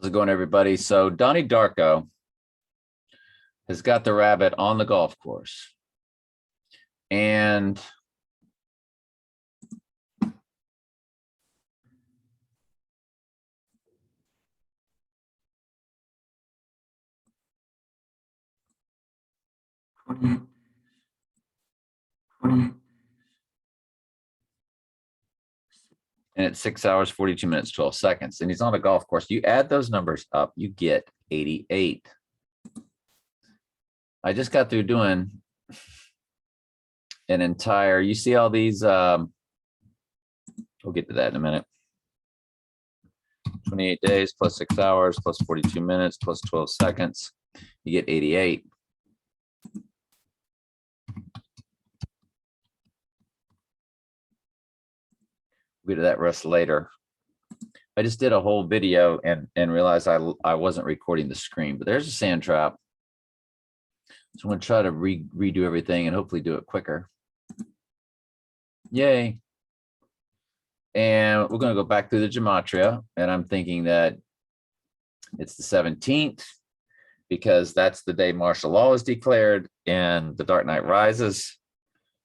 How's it going, everybody? So Donnie Darko has got the rabbit on the golf course. And it's 6 hours, 42 minutes, 12 seconds. And he's on a golf course. You add those numbers up, you get 88. I just got through doing an entire, you see all these, we'll get to that in a minute. 28 days plus 6 hours plus 42 minutes plus 12 seconds. You get 88. We'll get to that rest later. I just did a whole video and realized I wasn't recording the screen, but there's a sand trap. So I'm going to try to redo everything and hopefully do it quicker. Yay. And we're going to go back through the gematria, and I'm thinking that it's the 17th because that's the day martial law is declared and the Dark Knight rises.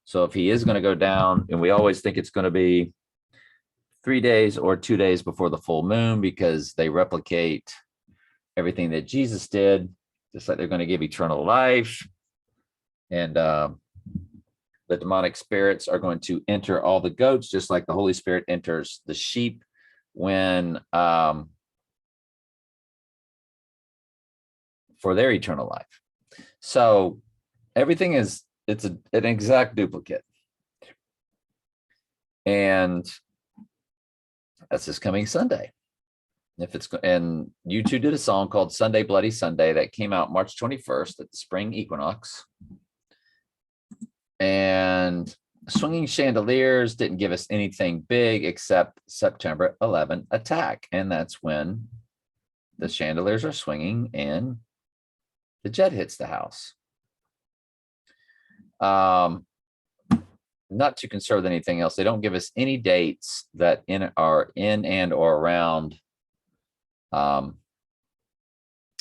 So if he is going to go down, and we always think it's going to be 3 days or 2 days before the full moon because they replicate everything that Jesus did, just like they're going to give eternal life. And the demonic spirits are going to enter all the goats, just like the Holy Spirit enters the sheep when for their eternal life. So everything it's an exact duplicate. And that's this coming Sunday. And U2 did a song called Sunday Bloody Sunday that came out March 21st at the spring equinox. And swinging chandeliers didn't give us anything big except September 11 attack. And that's when the chandeliers are swinging and the jet hits the house. Not too concerned with anything else. They don't give us any dates that are in and or around.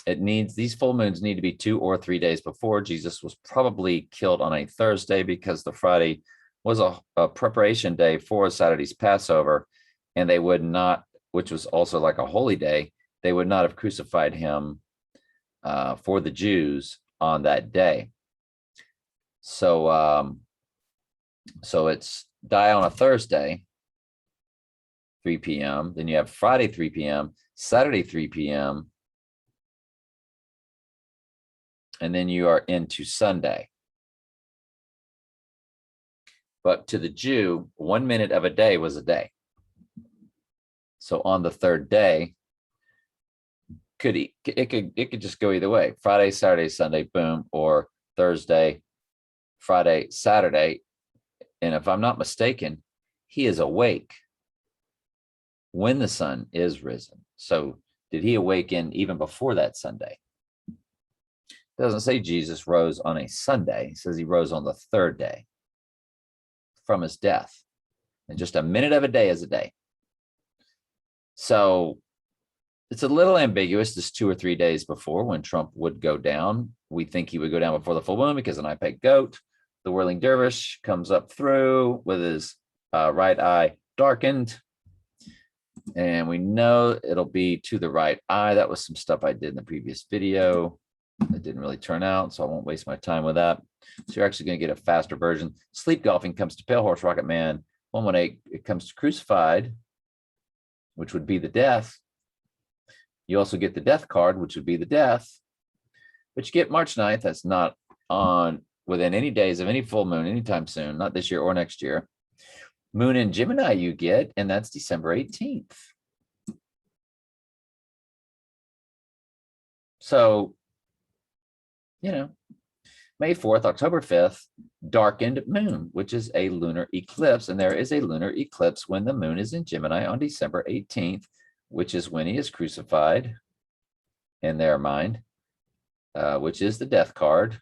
These full moons need to be 2 or 3 days before. Jesus was probably killed on a Thursday because the Friday was a preparation day for Saturday's Passover, and they would not, which was also like a holy day, they would not have crucified him for the Jews on that day. So it's die on a Thursday, 3 p.m. Then you have Friday, 3 p.m., Saturday, 3 p.m., and then you are into Sunday. But to the Jew, 1 minute of a day was a day. So on the third day, it could just go either way. Friday, Saturday, Sunday, boom, or Thursday, Friday, Saturday. And if I'm not mistaken, he is awake when the sun is risen. So did he awaken even before that Sunday? It doesn't say Jesus rose on a Sunday. It says he rose on the third day from his death. And just a minute of a day is a day. So it's a little ambiguous, this 2 or 3 days before when Trump would go down. We think he would go down before the full moon because an eye-pegged goat. The whirling dervish comes up through with his right eye darkened. And we know it'll be to the right eye. That was some stuff I did in the previous video. It didn't really turn out, so I won't waste my time with that. So you're actually going to get a faster version. Sleep golfing comes to Pale Horse Rocket Man 118. It comes to Crucified, which would be the death. You also get the death card, which would be the death. But you get March 9th. That's not on within any days of any full moon anytime soon, not this year or next year. Moon in Gemini you get, and that's December 18th. So, May 4th, October 5th, darkened moon, which is a lunar eclipse. And there is a lunar eclipse when the moon is in Gemini on December 18th, which is when he is crucified in their mind, which is the death card,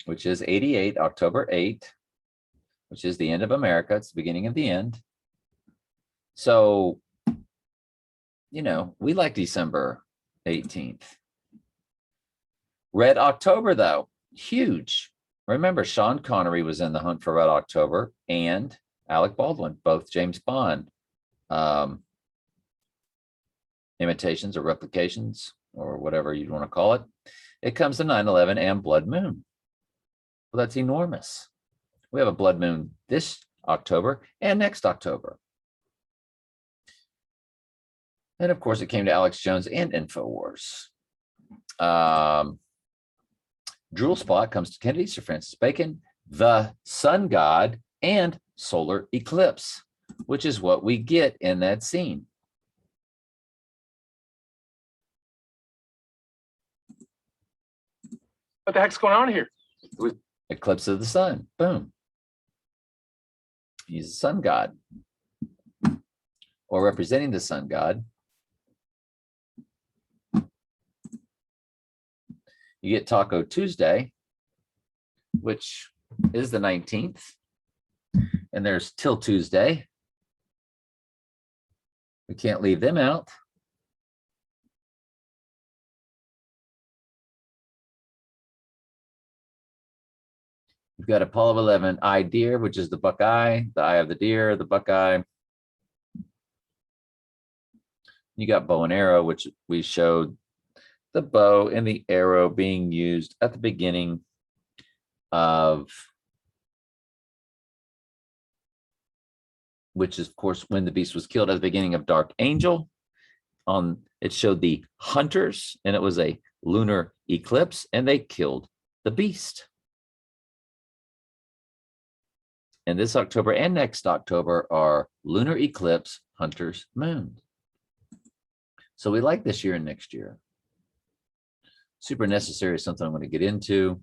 which is 88, October 8, which is the end of America. It's the beginning of the end. So, you know, we like December 18th. Red October, though, huge. Remember, Sean Connery was in The Hunt for Red October, and Alec Baldwin, both James Bond imitations or replications or whatever you want to call it. It comes to 9/11 and Blood Moon. Well, that's enormous. We have a Blood Moon this October and next October. And of course, it came to Alex Jones and InfoWars. Drool spot comes to Kennedy, Sir Francis Bacon, the sun god, and solar eclipse, which is what we get in that scene. What the heck's going on here? Eclipse of the sun. Boom. He's a sun god, or representing the sun god. You get Taco Tuesday, which is the 19th. And there's Till Tuesday. We can't leave them out. We've got Apollo 11, Eye Deer, which is the buckeye, the eye of the deer, the buckeye. You got bow and arrow, which we showed the bow and the arrow being used at the beginning of, which is, of course, when the beast was killed, at the beginning of Dark Angel. It showed the hunters, and it was a lunar eclipse, and they killed the beast. And this October and next October are lunar eclipse, hunters, moon. So we like this year and next year. Super necessary is something I'm going to get into.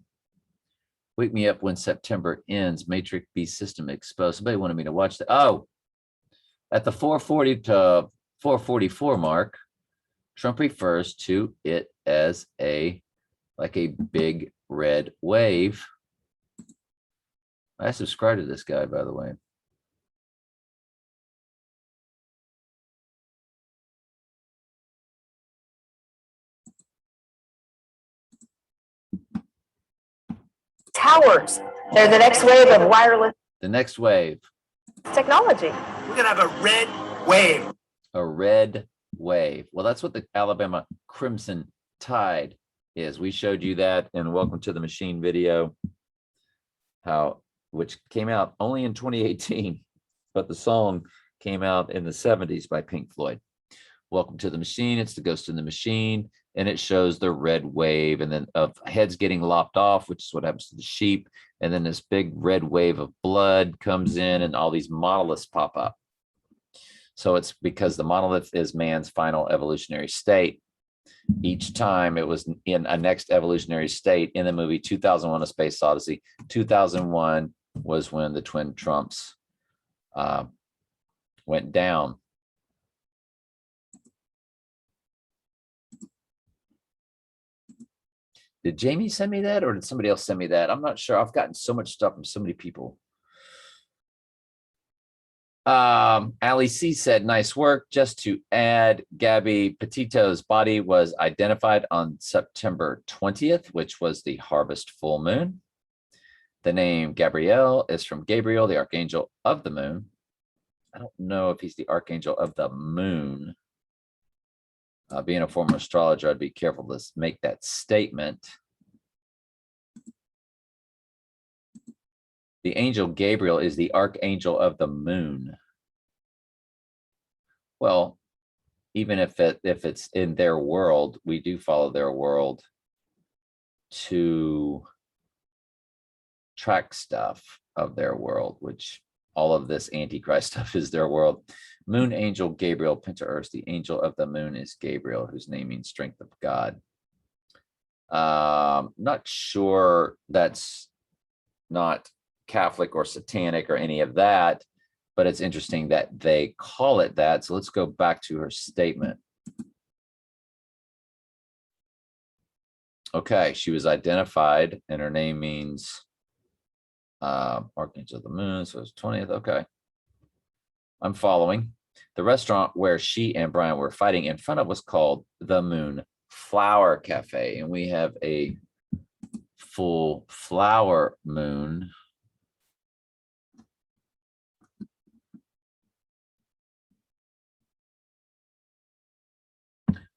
Wake me up when September ends. Matrix Beast System exposed. Somebody wanted me to watch that. Oh, at the 440 to 444 mark, Trump refers to it as like a big red wave. I subscribe to this guy, by the way. Towers. They're the next wave of wireless The next wave. technology. We're gonna have a red wave. A red wave. Well, that's what the Alabama Crimson Tide is. We showed you that in Welcome to the Machine video, which came out only in 2018, but the song came out in the 70s by Pink Floyd. Welcome to the Machine. It's the Ghost in the Machine, and it shows the red wave, and then of heads getting lopped off, which is what happens to the sheep, and then this big red wave of blood comes in, and all these monoliths pop up. So it's because the monolith is man's final evolutionary state. Each time it was in a next evolutionary state. In the movie 2001: A Space Odyssey, 2001 was when the twin Trumps went down. Did Jamie send me that, or did somebody else send me that? I'm not sure. I've gotten so much stuff from so many people. Ali C said, nice work. Just to add, Gabby Petito's body was identified on September 20th, which was the harvest full moon. The name Gabriel is from Gabriel, the archangel of the moon. I don't know if he's the archangel of the moon. Being a former astrologer, I'd be careful to make that statement. The angel Gabriel is the archangel of the moon. Well, even if it's in their world, we do follow their world to track stuff of their world, which all of this Antichrist stuff is their world. Moon angel Gabriel, Penta-Earth, the angel of the moon is Gabriel, whose name means strength of God. Not sure that's not Catholic or satanic or any of that, but it's interesting that they call it that. So let's go back to her statement. Okay, she was identified, and her name means Archangel of the Moon, so it's 20th. Okay, I'm following. The restaurant where she and Brian were fighting in front of was called the Moon Flower Cafe. And we have a full flower moon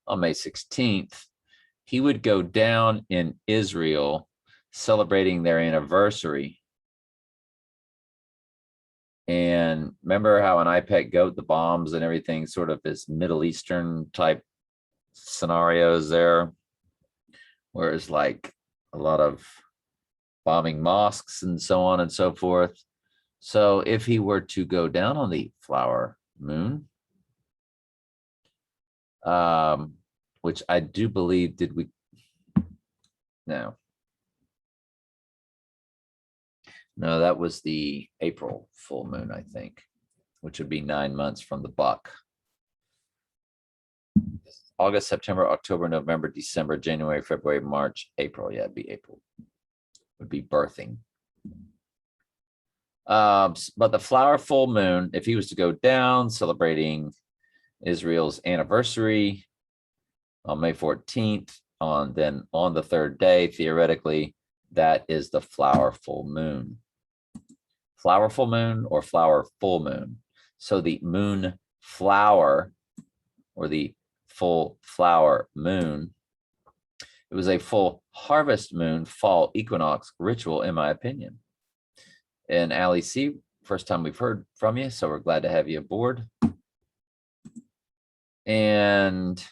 on May 16th. He would go down in Israel celebrating their anniversary. And remember how an IPEC goat, the bombs and everything, sort of this Middle Eastern type scenarios there, where it's like a lot of bombing mosques and so on and so forth. So if he were to go down on the flower moon, which I do believe, did we? No, that was the April full moon, I think, which would be 9 months from the buck. August, September, October, November, December, January, February, March, April. Yeah, it'd be April. Would be birthing. But the flower full moon, if he was to go down celebrating Israel's anniversary on May 14th, then on the third day, theoretically, that is the flower full moon. Flower full moon or flower full moon. So the moon flower or the full flower moon, it was a full harvest moon fall equinox ritual, in my opinion. And Ali C, first time we've heard from you, so we're glad to have you aboard. And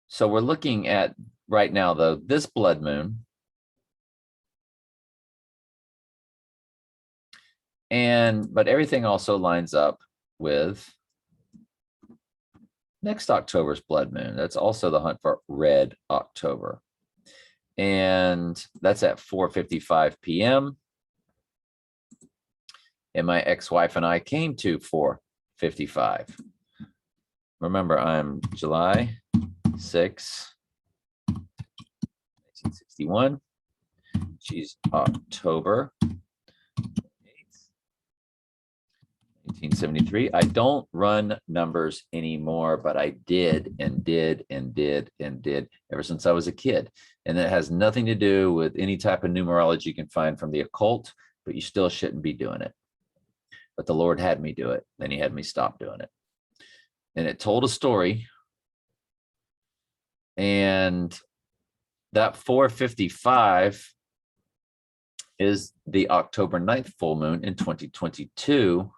so we're looking at right now, though, this blood moon. But everything also lines up with next October's blood moon. That's also the hunt for red October. And that's at 4:55 p.m. And my ex-wife and I came to 4:55. Remember, I'm July 6, 1961. She's October 1973. I don't run numbers anymore, but I did ever since I was a kid. And it has nothing to do with any type of numerology you can find from the occult, but you still shouldn't be doing it. But the Lord had me do it. Then he had me stop doing it. And it told a story. And that 4:55 is the October 9th full moon in 2022.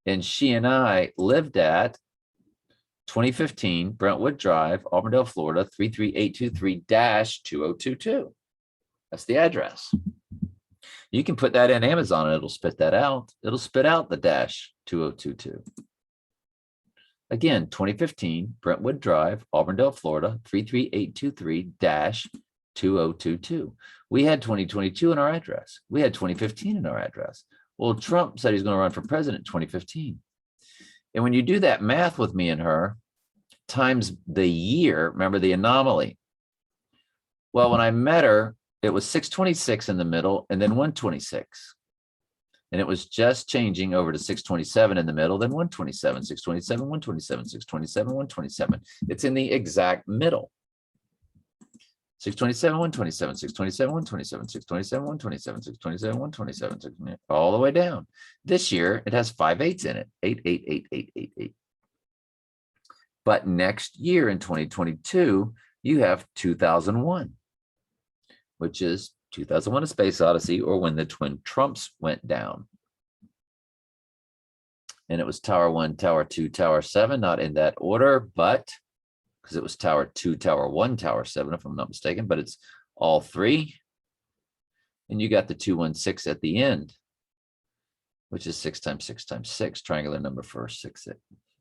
And she and I lived at 2015 Brentwood Drive, Auburndale, Florida, 33823-2022. That's the address. You can put that in Amazon and it'll spit that out. It'll spit out the -2022. Again, 2015 Brentwood Drive, Auburndale, Florida, 33823-2022. We had 2022 in our address. We had 2015 in our address. Well, Trump said he's going to run for president in 2015. And when you do that math with me and her, times the year, remember the anomaly. Well, when I met her, it was 626 in the middle and then 126. And it was just changing over to 627 in the middle, then 127, 627, 127, 627, 127. It's in the exact middle. 627, 127, 627, 127, 627, 127, 627, 127, all the way down. This year, it has 5 8s in it, 8, 8, 8, 8, 8, 8. But next year in 2022, you have 2001, which is 2001: A Space Odyssey, or When the Twin Trumps Went Down. And it was Tower 1, Tower 2, Tower 7, not in that order, but because it was Tower 2, Tower 1, Tower 7, if I'm not mistaken, but it's all three. And you got the 216 at the end, which is 6 times 6 times 6, triangular number for 6.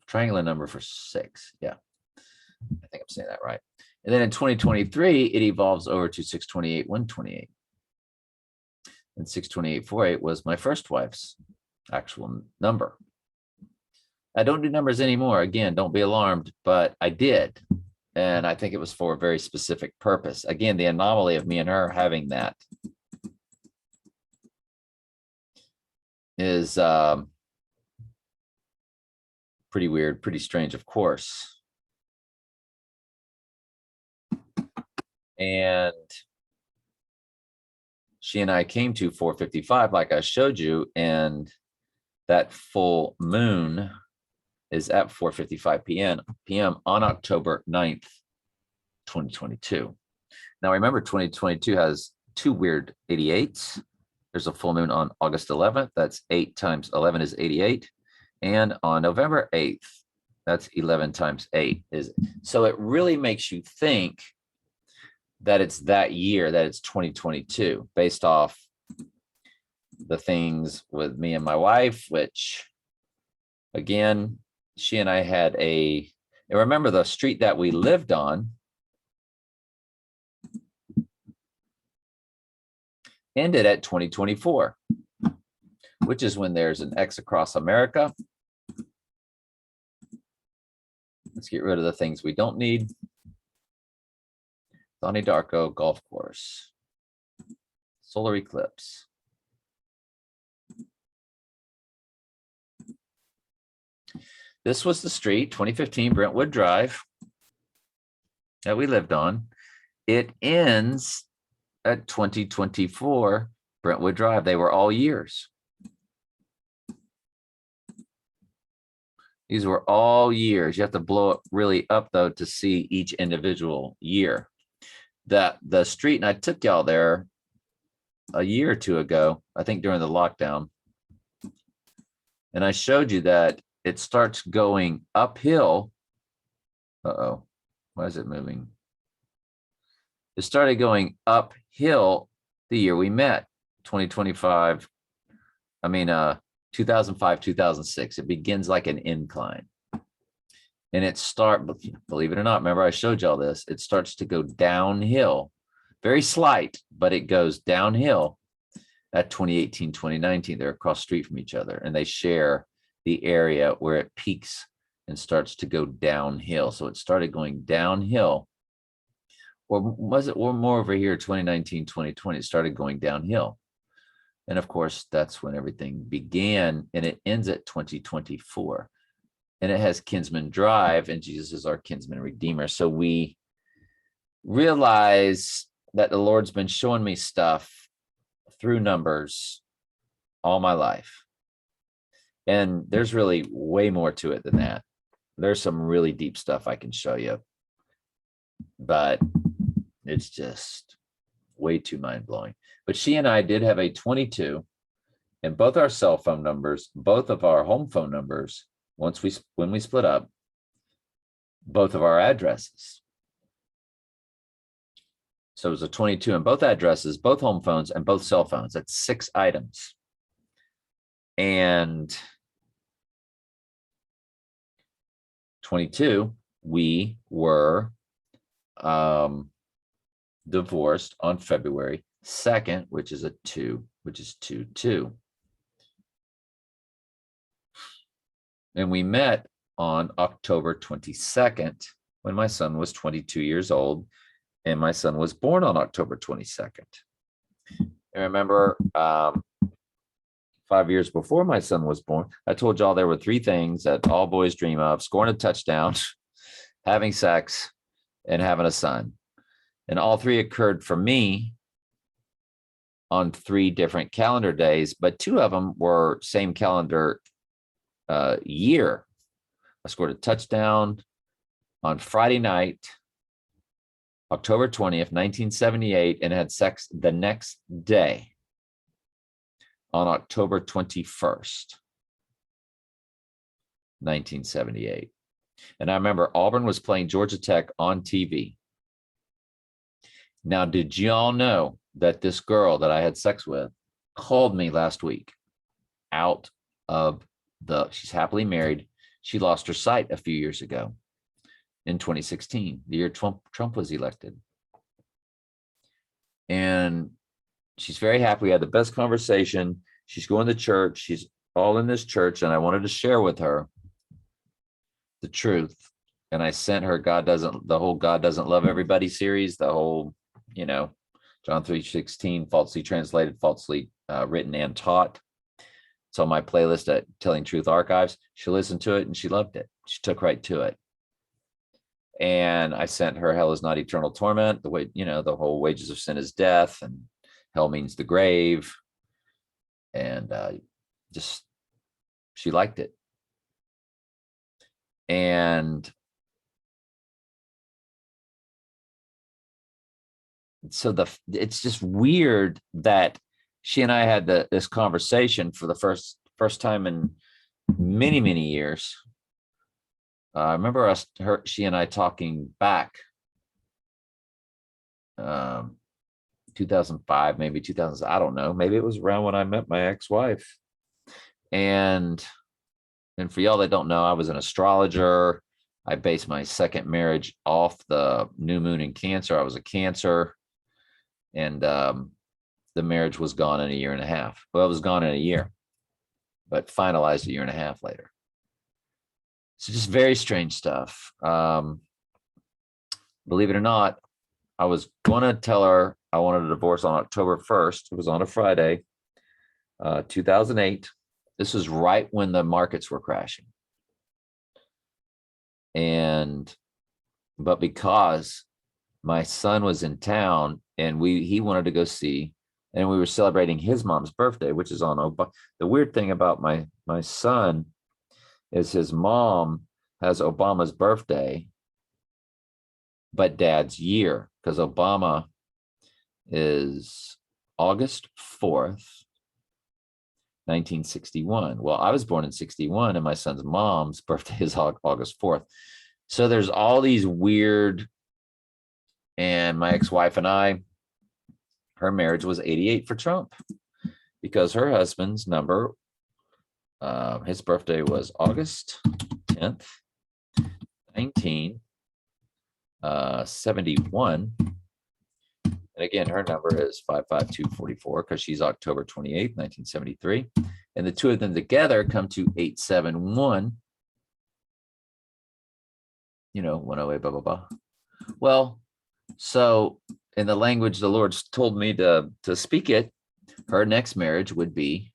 Triangular number for 6. Yeah, I think I'm saying that right. And then in 2023, it evolves over to 628, 128. And 62848 was my first wife's actual number. I don't do numbers anymore. Again, don't be alarmed, but I did. And I think it was for a very specific purpose. Again, the anomaly of me and her having that. is pretty weird, pretty strange, of course. And she and I came to 4:55, like I showed you, and that full moon is at 4:55 p.m. on October 9th, 2022. Now, remember, 2022 has two weird 88s. There's a full moon on August 11th. That's 8 times 11 is 88. And on November 8th, that's 11 times 8 is. So it really makes you think that it's that year, that it's 2022, based off the things with me and my wife, which, again, she and I had and remember the street that we lived on ended at 2024, which is when there's an X across America. Let's get rid of the things we don't need. Donnie Darko golf course. Solar eclipse. This was the street, 2015 Brentwood Drive, that we lived on. It ends at 2024 Brentwood Drive. They were all years. These were all years. You have to blow it really up, though, to see each individual year. The street, and I took y'all there a year or two ago, I think during the lockdown. And I showed you that it starts going uphill. Uh-oh, why is it moving? It started going uphill the year we met, 2005, 2006. It begins like an incline. And believe it or not, remember I showed y'all this, it starts to go downhill, very slight, but it goes downhill at 2018, 2019. They're across the street from each other, and they share the area where it peaks and starts to go downhill. So it started going downhill, or was it more over here, 2019, 2020, it started going downhill. And of course, that's when everything began, and it ends at 2024. And it has Kinsman Drive, and Jesus is our kinsman redeemer. So we realize that the Lord's been showing me stuff through numbers all my life. And there's really way more to it than that. There's some really deep stuff I can show you, but it's just way too mind-blowing. But she and I did have a 22, and both our cell phone numbers, both of our home phone numbers, when we split up, both of our addresses. So it was a 22 in both addresses, both home phones, and both cell phones. That's 6 items. And 22, we were divorced on February 2nd, which is a 2, which is 2-2. And we met on October 22nd when my son was 22 years old, and my son was born on October 22nd. And remember, 5 years before my son was born, I told y'all there were 3 things that all boys dream of: scoring a touchdown, having sex, and having a son. And all 3 occurred for me on 3 different calendar days, but 2 of them were same calendar year. I scored a touchdown on Friday night, October 20th, 1978, and had sex the next day on October 21st, 1978. And I remember Auburn was playing Georgia Tech on TV. Now, did y'all know that this girl that I had sex with called me last week out of she's happily married. She lost her sight a few years ago in 2016, the year Trump was elected. And she's very happy. We had the best conversation. She's going to church. She's all in this church. And I wanted to share with her the truth. And I sent her the whole God Doesn't Love Everybody series, the whole, John 3:16, falsely translated, falsely written and taught. It's on my playlist at Telling Truth Archives. She listened to it and she loved it. She took right to it. And I sent her Hell is Not Eternal Torment, the way, the whole wages of sin is death, and hell means the grave. And just, she liked it. And so it's just weird that she and I had this conversation for the first time in many, many years. I remember she and I talking back 2005, maybe 2000. I don't know. Maybe it was around when I met my ex-wife. And for y'all that don't know, I was an astrologer. I based my second marriage off the new moon in Cancer. I was a Cancer. And the marriage was gone in a year and a half. Well, it was gone in a year, but finalized a year and a half later. So just very strange stuff. Believe it or not, I was going to tell her I wanted a divorce on October 1st. It was on a Friday, 2008. This was right when the markets were crashing. But because my son was in town and he wanted to go see, and we were celebrating his mom's birthday, which is on the weird thing about my son is his mom has Obama's birthday, but dad's year, because Obama is August 4th, 1961. Well, I was born in 61 and my son's mom's birthday is August 4th. So there's all these weird, and my ex-wife and I, her marriage was 88 for Trump because her husband's number, his birthday was August 10th, 1971. And again, her number is 55244 because she's October 28th, 1973. And the two of them together come to 871. 108, blah, blah, blah. Well, so in the language the Lord's told me to speak it, her next marriage would be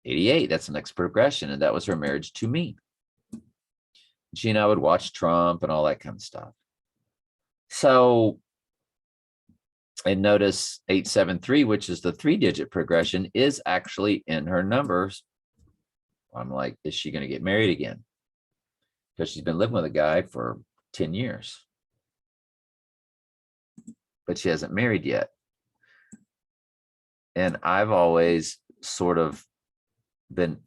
88. That's the next progression. And that was her marriage to me. She and I would watch Trump and all that kind of stuff. So, and notice 873, which is the 3-digit progression, is actually in her numbers. I'm like, is she going to get married again? Because she's been living with a guy for 10 years. But she hasn't married yet. And I've always sort of been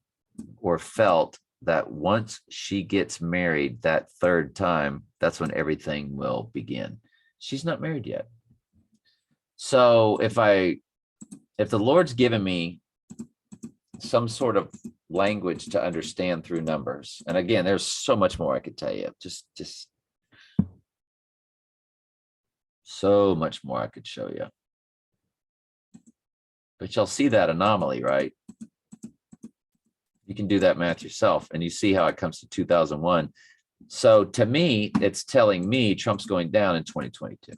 or felt that once she gets married that third time, that's when everything will begin. She's not married yet. So if the Lord's given me some sort of language to understand through numbers, and again, there's so much more I could tell you, just so much more I could show you. But you'll see that anomaly, right? You can do that math yourself, and you see how it comes to 2001. So to me, it's telling me Trump's going down in 2022,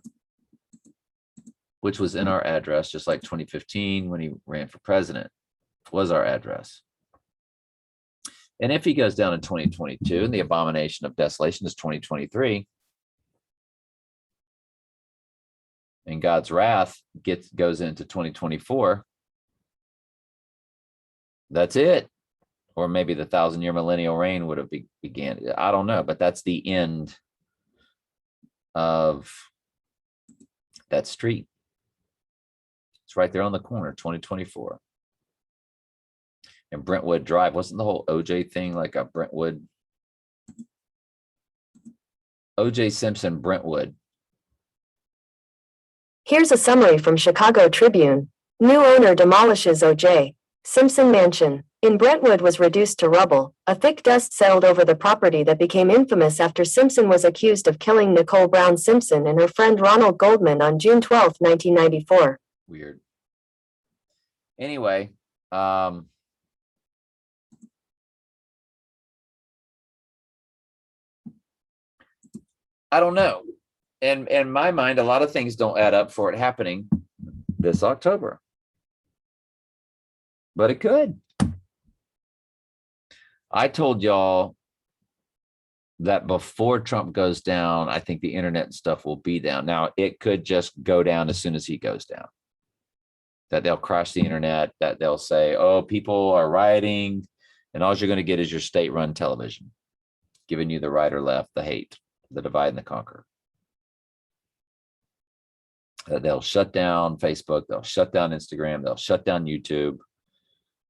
which was in our address, just like 2015 when he ran for president was our address. And if he goes down in 2022 and the abomination of desolation is 2023, and God's wrath goes into 2024, that's it. Or maybe the 1,000-year millennial reign would have began. I don't know, but that's the end of that street. It's right there on the corner, 2024. And Brentwood Drive, wasn't the whole OJ thing like a Brentwood? OJ Simpson, Brentwood. Here's a summary from Chicago Tribune. New owner demolishes O.J. Simpson mansion in Brentwood was reduced to rubble. A thick dust settled over the property that became infamous after Simpson was accused of killing Nicole Brown Simpson and her friend Ronald Goldman on June 12, 1994. Weird. Anyway, I don't know. And in my mind, a lot of things don't add up for it happening this October. But it could. I told y'all that before Trump goes down, I think the internet stuff will be down. Now, it could just go down as soon as he goes down. That they'll crash the internet, that they'll say, oh, people are rioting, and all you're going to get is your state-run television, giving you the right or left, the hate, the divide and the conquer. They'll shut down Facebook, they'll shut down Instagram, they'll shut down YouTube,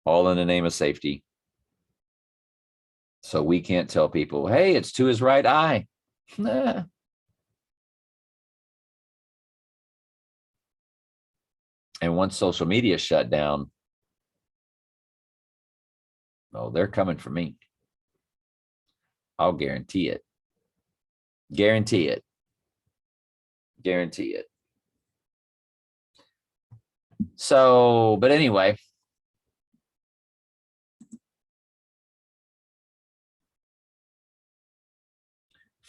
all in the name of safety. So we can't tell people, hey, it's to his right eye. Nah. And once social media shut down, oh, they're coming for me. I'll guarantee it. Guarantee it. Guarantee it. So, but anyway.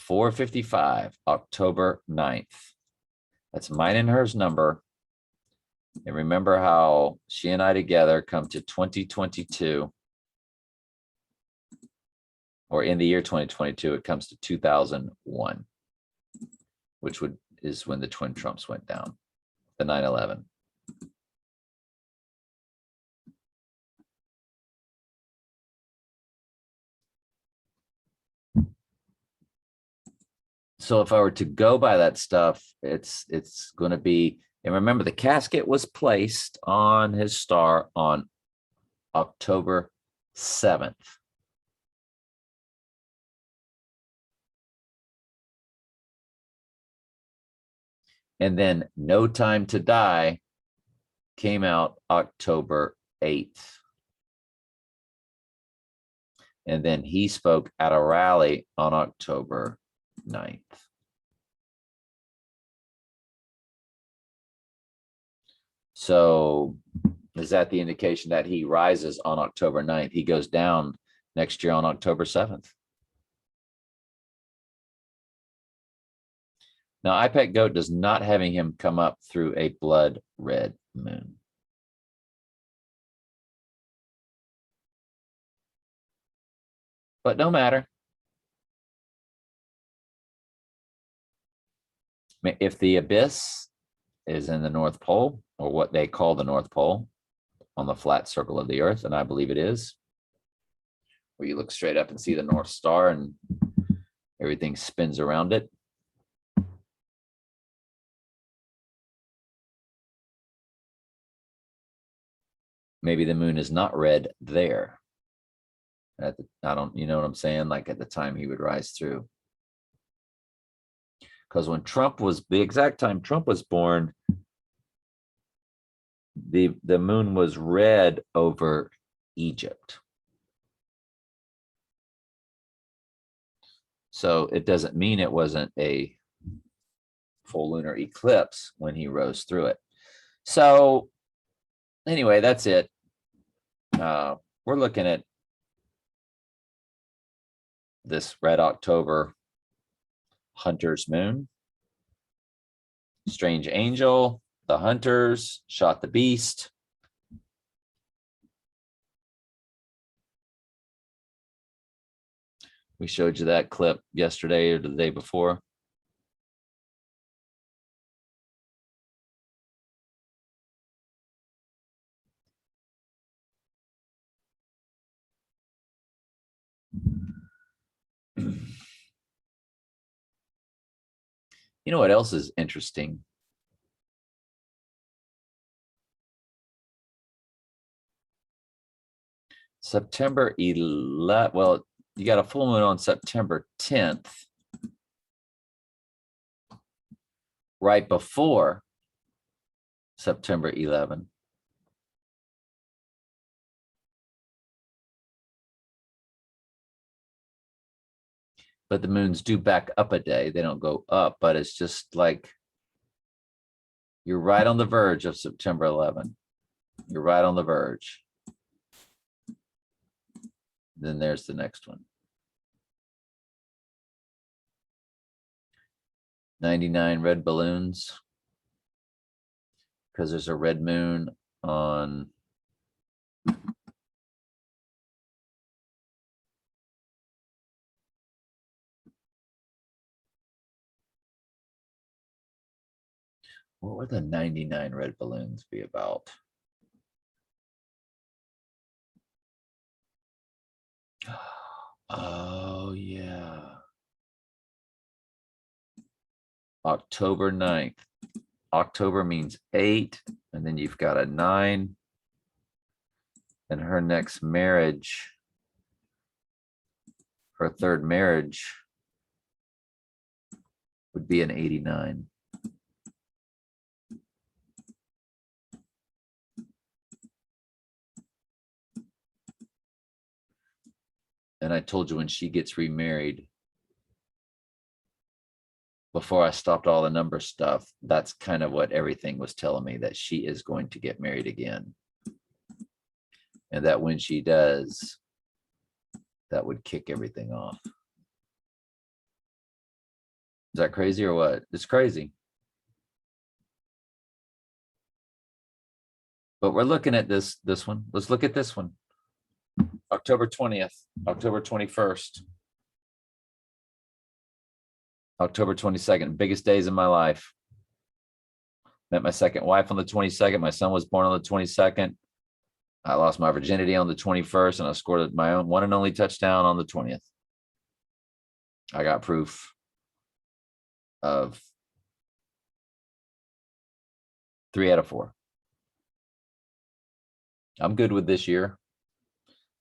$4:55, October 9th. That's mine and hers number. And remember how she and I together come to 2022, or in the year 2022, it comes to 2001, which is when the twin Trumps went down, the 9/11. So if I were to go by that stuff, it's going to be, and remember the casket was placed on his star on October 7th. And then No Time to Die came out October 8th. And then he spoke at a rally on October 9th. So is that the indication that he rises on October 9th? He goes down next year on October 7th. Now, IPEC Goat does not having him come up through a blood red moon. But no matter. If the abyss is in the North Pole, or what they call the North Pole, on the flat circle of the Earth, and I believe it is, where you look straight up and see the North Star and everything spins around it. Maybe the moon is not red there. I don't, you know what I'm saying? Like at the time he would rise through. Because when Trump was, the exact time Trump was born, the moon was red over Egypt. So it doesn't mean it wasn't a full lunar eclipse when he rose through it. So anyway, that's it. We're looking at this red October hunter's moon. Strange angel, the hunters shot the beast. We showed you that clip yesterday or the day before. You know what else is interesting? September 11th. Well, you got a full moon on September 10th, right before September 11th. But the moons do back up a day. They don't go up, but it's just like you're right on the verge of September 11th. You're right on the verge. Then there's the next one. 99 red balloons. Because there's a red moon on What would the 99 red balloons be about? Oh, yeah. October 9th. October means 8, and then you've got a 9. And her next marriage, her third marriage, would be an 89. And I told you when she gets remarried, before I stopped all the number stuff, that's kind of what everything was telling me, that she is going to get married again. And that when she does, that would kick everything off. Is that crazy or what? It's crazy. But we're looking at this one. Let's look at this one. October 20th, October 21st, October 22nd, biggest days of my life. Met my second wife on the 22nd. My son was born on the 22nd. I lost my virginity on the 21st, and I scored my own one and only touchdown on the 20th. I got proof of 3 out of 4. I'm good with this year,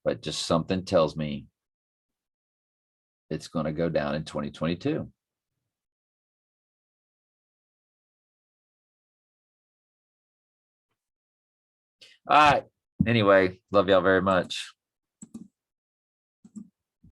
but just something tells me it's going to go down in 2022. All right. Anyway, love y'all very much.